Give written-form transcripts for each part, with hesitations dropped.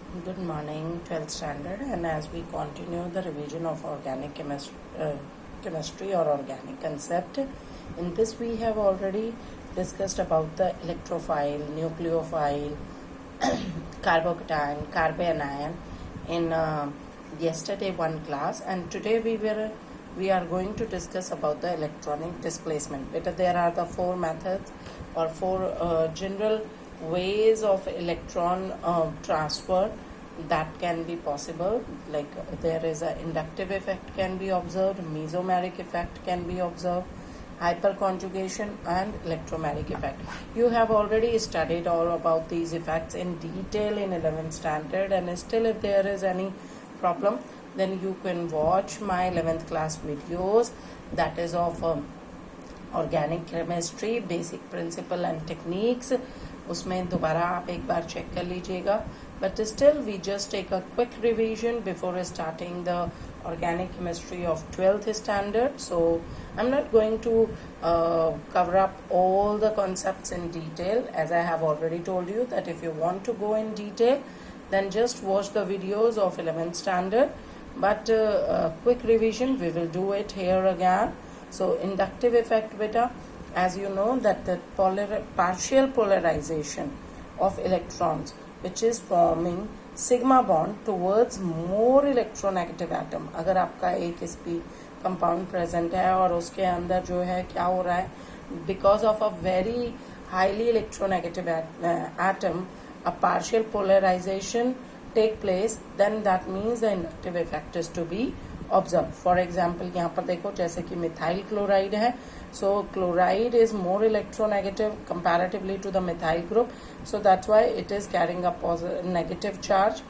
Good morning, 12th standard, and as we continue the revision of organic chemistry or organic concept, in this we have already discussed about the electrophile, nucleophile, carbocation, carbanion in yesterday one class, and today we are going to discuss about the electronic displacement. But there are the four methods or four general ways of electron transfer that can be possible. Like there is a inductive effect can be observed, mesomeric effect can be observed, hyperconjugation and electromeric effect. You have already studied all about these effects in detail in 11th standard, and still if there is any problem then you can watch my 11th class videos, that is of organic chemistry basic principle and techniques. उसमें दोबारा आप एक बार check कर लीजिएगा. But still we just take a quick revision before starting the organic chemistry of 12th standard. So I'm not going to cover up all the concepts in detail, as I have already told you that if you want to go in detail then just watch the videos of 11th standard. But quick revision we will do it here again. So inductive effect, beta, as you know that the partial polarization of electrons which is forming sigma bond towards more electronegative atom. अगर आपका एक sp compound present है और उसके अंदर जो है क्या हो रहा है, because of a very highly electronegative atom a partial polarization take place, then that means the inductive effect is to be observed. For example यहाँ पर देखो जैसे कि methyl chloride है, so chloride is more electronegative comparatively to the methyl group, so that's why it is carrying a negative charge,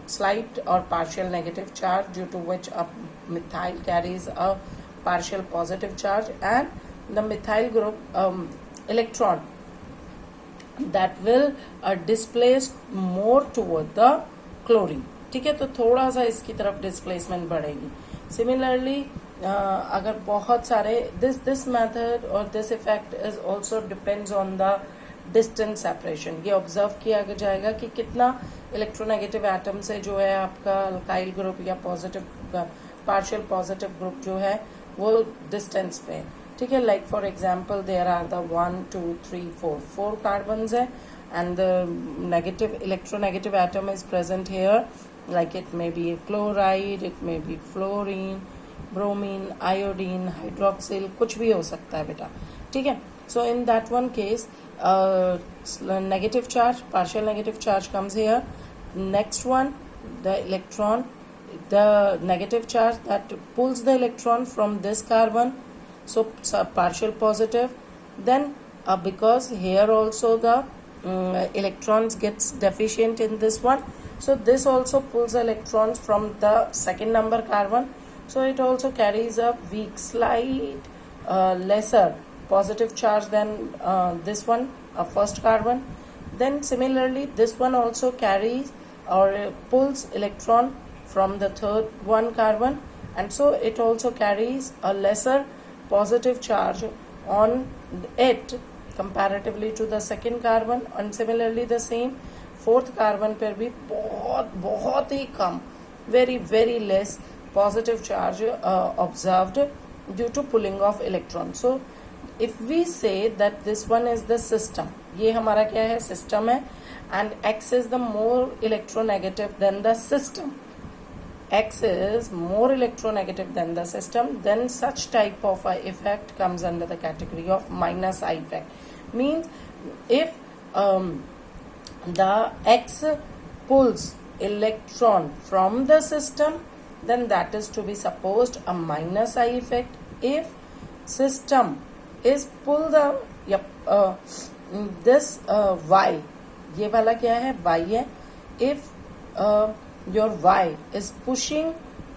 slight or partial negative charge, due to which a methyl carries a partial positive charge, and the methyl group electron that will displace more toward the chlorine. ठीक है, तो थोड़ा सा इसकी तरफ displacement बढ़ेगी. Similarly अगर बहुत सारे दिस मेथड और this effect is also depends on the distance separation. ये ऑब्जर्व किया जाएगा कि कितना इलेक्ट्रोनेगेटिव एटम से जो है आपका अल्काइल ग्रुप या पॉजिटिव पार्शियल पॉजिटिव ग्रुप जो है वो डिस्टेंस पे. ठीक है, like for example there are the 1 2 3 4 carbons है, and the negative electronegative atom is present here, like it may be chloride, it may be fluorine, bromine, iodine, hydroxyl, कुछ भी हो सकता है बेटा. ठीक है, so in that one case negative charge, partial negative charge comes here. Next one, the electron, the negative charge that pulls the electron from this carbon, so partial positive. Then because here also the electrons gets deficient in this one, so this also pulls electrons from the second number carbon, so it also carries a weak, slight lesser positive charge than this one, a first carbon. Then similarly this one also carries or pulls electron from the third one carbon, and so it also carries a lesser positive charge on it comparatively to the second carbon. And similarly the same fourth carbon पर भी बहुत ही कम, very less positive charge observed due to pulling of electron. So if we say that this one is the system, ये हमारा क्या है, system है, and X is the more electronegative than the system, X is more electronegative than the system, then such type of effect comes under the category of minus I effect. Means if the X pulls electron from the system, then that is to be supposed a minus I effect. If system is pull the this Y, ये वाला क्या है, Y है. If your Y is pushing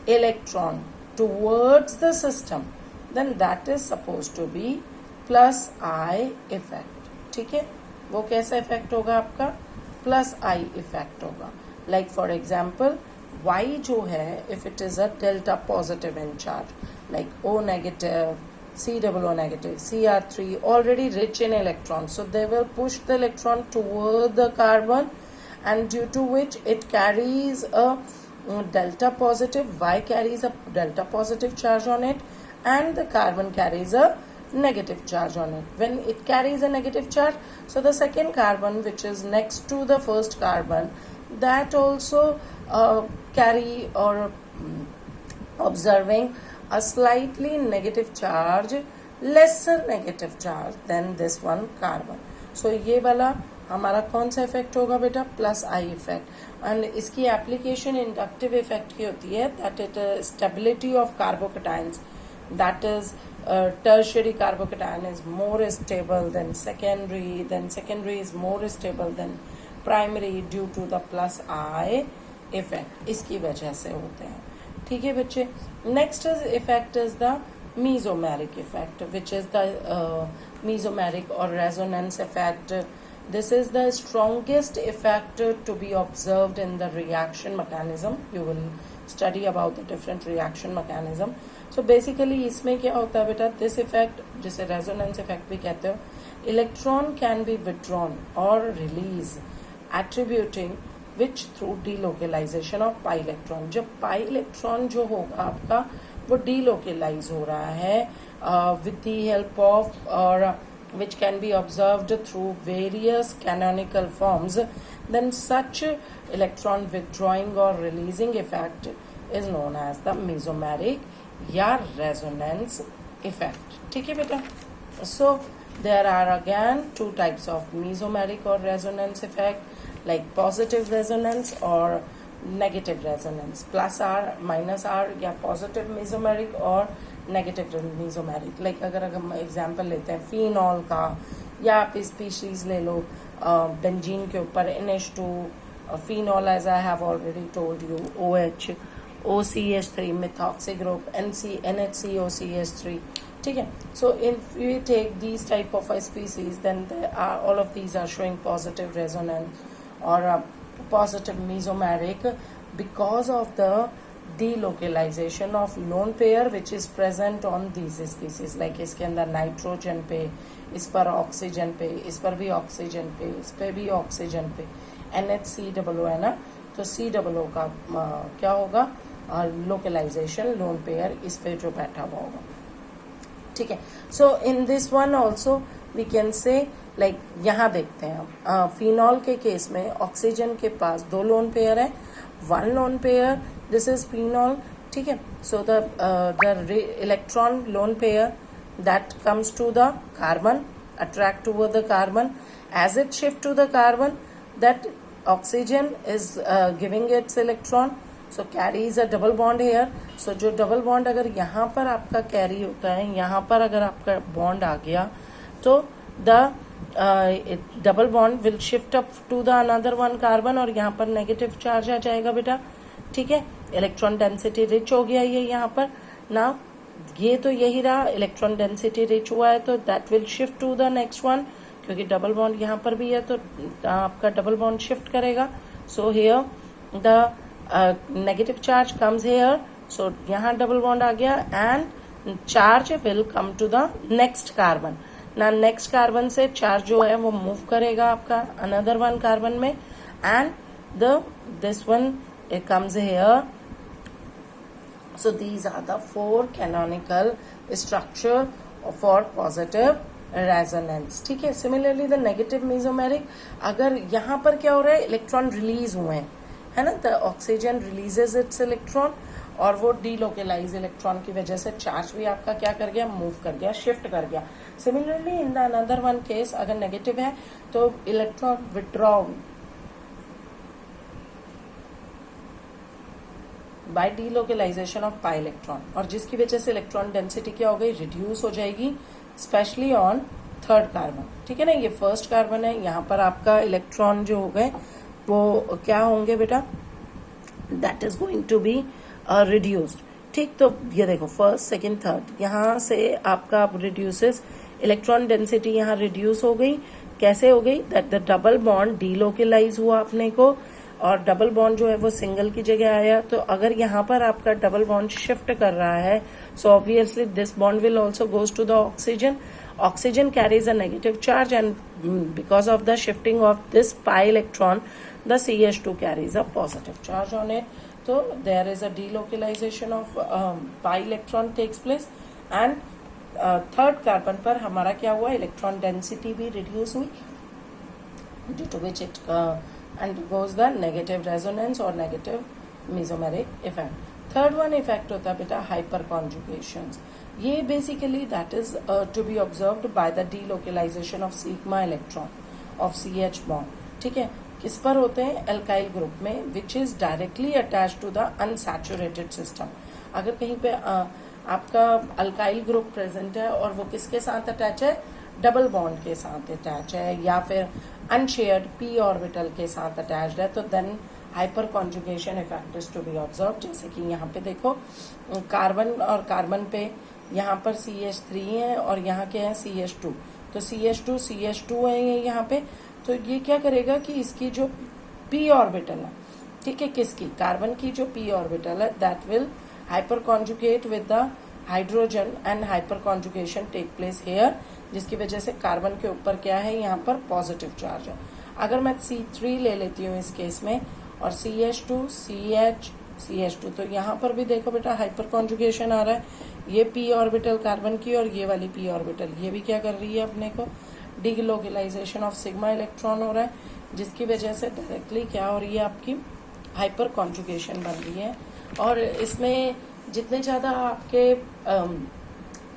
electron towards the system, then that is supposed to be plus I effect. ठीक है, वो कैसा effect होगा आपका, प्लस आई इफेक्ट होगा. लाइक फॉर एग्जाम्पल Y जो है, if it is a delta positive in charge, like O negative, C negative, Cr3 already rich in electrons, so they will push the electron toward the carbon and due to which it carries a delta positive, Y carries a delta positive charge on it, and the carbon carries a negative charge on it. When it carries a negative charge, so the second carbon which is next to the first carbon, that also carry or observing a slightly negative charge, lesser negative charge than this one carbon. So ये वाला हमारा कौन सा effect होगा बेटा? Plus I effect. And इसकी application inductive effect की होती है, that it stability of carbocations, that is tertiary carbocation is more stable than secondary is more stable than primary due to the plus I effect. इसकी वजह से होते हैं. ठीक है बच्चे. Next effect is the mesomeric effect, which is the mesomeric or resonance effect. This is the strongest effect to be observed in the reaction mechanism. You will study about the different reaction mechanism. So basically इसमें क्या होता है बेटा? This effect, जिसे resonance effect भी कहते हो, electron can be withdrawn or release, attributing which through delocalization of pi electron. जब pi electron जो होगा आपका वो delocalize हो रहा है with the help of or which can be observed through various canonical forms, then such electron withdrawing or releasing effect is known as the mesomeric या resonance effect. ठीक है बेटा. So there are again two types of mesomeric or resonance effect, like positive resonance or negative resonance, plus R minus R, या positive mesomeric और negative mesomeric. like अगर हम example लेते हैं फिनॉल का, या आप स्पीशीज ले लो बेंजीन के ऊपर NH2, phenol as I have already told you, OH, OCH3 methoxy group, NHCOCH3. ठीक है. So if we take these type of species, then all of these are showing positive resonance or positive mesomeric because of the delocalization of lone pair which is present on these species. like इसके अंदर nitrogen पे, इस पर oxygen पे, इस पर भी oxygen पे, इस पे भी ऑक्सीजन पे, NHCOO है ना, तो COO का क्या होगा? लोकलाइजेशन लोन पेयर इस पे जो बैठा हुआ होगा. ठीक है. So in this one also we can say, like यहाँ देखते हैं हम फिनॉल के केस में ऑक्सीजन के पास 2 लोन पेयर है, 1 lone pair, this is phenol. ठीक है. So the electron lone pair that comes to the carbon, attract toward the carbon. As it shift to the carbon, that oxygen is giving its electron, so carries a double bond here. So जो double bond अगर यहाँ पर आपका carry होता है, यहाँ पर अगर आपका bond आ गया, तो the double bond will shift up to the another one carbon और यहाँ पर negative charge आ जाएगा बेटा. ठीक है. इलेक्ट्रॉन डेंसिटी रिच हो गया ये यहाँ पर. नाउ ये तो यही रहा, इलेक्ट्रॉन डेंसिटी रिच हुआ है तो that will shift to the next one, क्योंकि डबल बॉन्ड यहाँ पर भी है तो आपका डबल बॉन्ड शिफ्ट करेगा. So here the negative charge comes here, so यहाँ डबल बॉन्ड आ गया and charge will come to the next carbon. ना नेक्स्ट कार्बन से चार्ज जो है वो मूव करेगा आपका अनदर वन कार्बन में, and this one it comes here. So these are the 4 canonical structure for positive resonance. ठीक है. Similarly the negative mesomeric, अगर यहाँ पर क्या हो रहा है, इलेक्ट्रॉन रिलीज हुए हैं, है ना, the oxygen releases its electron और वो delocalize इलेक्ट्रॉन की वजह से चार्ज भी आपका क्या कर गया, मूव कर गया, शिफ्ट कर गया. Similarly in the another one case अगर नेगेटिव है तो electron withdraw by delocalisation of pi electron, और जिसकी वजह से इलेक्ट्रॉन डेंसिटी क्या हो गई, रिड्यूस हो जाएगी, स्पेशली ऑन थर्ड कार्बन. ठीक है ना. ये फर्स्ट कार्बन है, यहाँ पर आपका इलेक्ट्रॉन जो हो गए वो क्या होंगे बेटा, that is going to be reduced. ठीक. तो ये देखो फर्स्ट सेकंड थर्ड यहाँ से आपका रिड्यूसेस, इलेक्ट्रॉन डेंसिटी यहाँ रिड्यूस हो गई. कैसे हो गई, that the double bond delocalise हुआ अपने को और डबल बॉन्ड जो है वो सिंगल की जगह आया. तो अगर यहाँ पर आपका डबल बॉन्ड शिफ्ट कर रहा है, so obviously this bond will also goes to the oxygen. oxygen carries a negative charge, and because of the shifting of this pi electron, the CH2 carries a positive charge on it. So there is a delocalization of pi electron takes place, and third carbon पर हमारा क्या हुआ, electron density भी reduce हुई, due to which it undergoes the negative resonance or negative mesomeric effect. Third one effect होता है बेटा hyperconjugations. ये basically that is to be observed by the delocalisation of sigma electron of CH bond. ठीक है, किस पर होते हैं, एल्काइल ग्रुप में, which is directly attach to the unsaturated system. अगर कहीं पे आपका अल्काइल ग्रुप प्रेजेंट है और वो किसके साथ अटैच है, डबल बॉन्ड के साथ अटैच है, या फिर अनशेयर्ड p ऑर्बिटल के साथ अटैच्ड है, तो then hyperconjugation effect is to be observe. जैसे कि यहाँ पे देखो कार्बन और कार्बन पे यहाँ पर CH3 है और यहाँ के हैं CH2, तो CH2 है ये यहाँ पे. तो ये क्या करेगा कि इसकी जो p ऑर्बिटल है, ठीक है, किसकी, कार्बन की जो p ऑर्बिटल है, that will hyperconjugate with the hydrogen and hyperconjugation take place here, जिसकी वजह से कार्बन के ऊपर क्या है, यहाँ पर पॉजिटिव चार्ज है. अगर मैं C3 ले लेती हूँ इस केस में और CH2 CH2, तो यहाँ पर भी देखो बेटा हाइपर कॉन्जुगेशन आ रहा है. ये p ऑर्बिटल कार्बन की और ये वाली p ऑर्बिटल ये भी क्या कर रही है, अपने को डीलोकलाइजेशन ऑफ सिग्मा इलेक्ट्रॉन हो रहा है, जिसकी वजह से डायरेक्टली क्या हो रही है, आपकी हाइपर कॉन्जुगेशन बन रही है. और इसमें जितने ज़्यादा आपके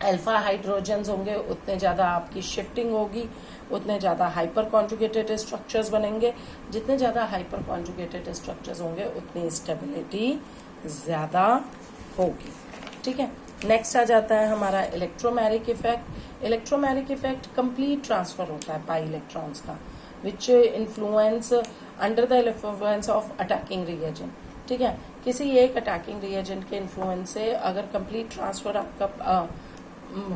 अल्फा हाइड्रोजन्स होंगे उतने ज़्यादा आपकी शिफ्टिंग होगी, उतने ज़्यादा हाइपर कॉन्जुगेटेड स्ट्रक्चर्स बनेंगे. जितने ज़्यादा हाइपर कॉन्जुगेटेड स्ट्रक्चर्स होंगे उतनी स्टेबिलिटी ज़्यादा होगी. ठीक है, नेक्स्ट आ जाता है हमारा electromeric effect. Electromeric effect complete transfer होता है पाई इलेक्ट्रॉन्स का, which influence under the influence of attacking reagent. ठीक है, किसी एक अटैकिंग रिएजेंट के इन्फ्लुएंस से अगर कंप्लीट ट्रांसफर आपका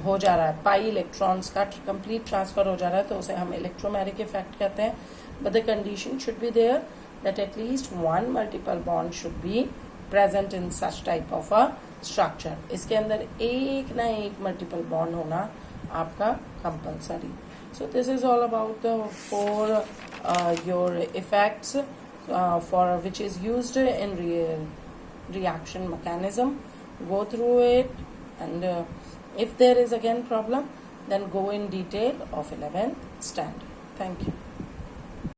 हो जा रहा है, पाई इलेक्ट्रॉन्स का कंप्लीट ट्रांसफर हो जा रहा है, तो उसे हम इलेक्ट्रोमैरिक इफेक्ट कहते हैं. But the condition should be there that at least one multiple bond should be present in such type of a structure. इसके अंदर एक ना एक मल्टीपल बॉन्ड होना आपका compulsory. So this is all about the four your effects for which is used in reaction mechanism. Go through it, and if there is again problem, then go in detail of 11th standard. Thank you.